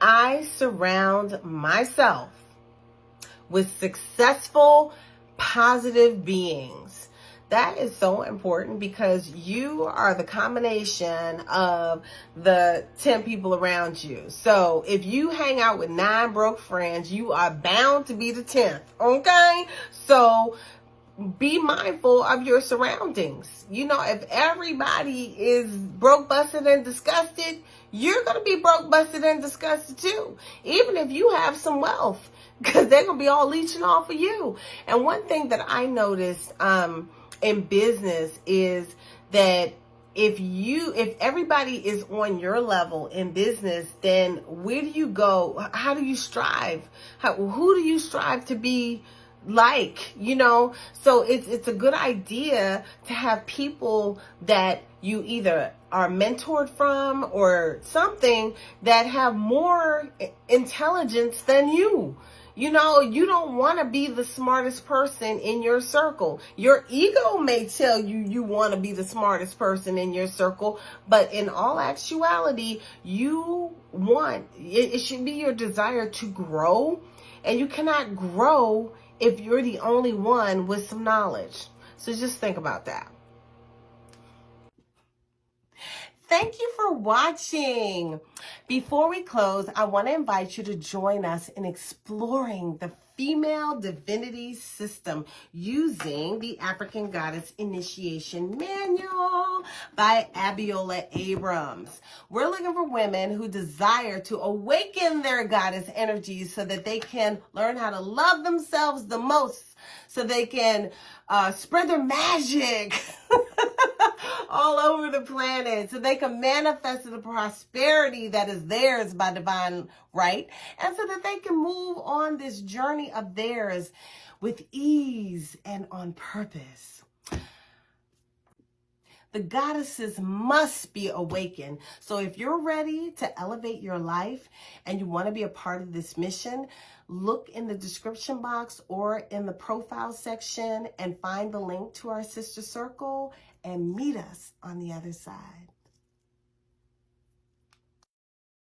I surround myself with successful, positive beings. That is so important because you are the combination of the 10 people around you. So if you hang out with 9 broke friends, you are bound to be the 10th. Okay? So be mindful of your surroundings. You know, if everybody is broke, busted, and disgusted, you're going to be broke, busted, and disgusted too. Even if you have some wealth, because they're going to be all leeching off of you. And one thing that I noticed in business is that if everybody is on your level in business, then where do you go? How do you strive? Who do you strive to be like, you know? So it's a good idea to have people that you either are mentored from or something that have more intelligence than you. You know, you don't want to be the smartest person in your circle. Your ego may tell you you want to be the smartest person in your circle, but in all actuality, it should be your desire to grow, and you cannot grow if you're the only one with some knowledge. So just think about that. Thank you for watching. Before we close, I want to invite you to join us in exploring the female divinity system using the African Goddess Initiation Manual by Abiola Abrams. We're looking for women who desire to awaken their goddess energies so that they can learn how to love themselves the most, so they can spread their magic all over the planet, so they can manifest the prosperity that is theirs by divine right, and so that they can move on this journey of theirs with ease and on purpose. The goddesses must be awakened. So if you're ready to elevate your life and you want to be a part of this mission, look in the description box or in the profile section and find the link to our sister circle and meet us on the other side.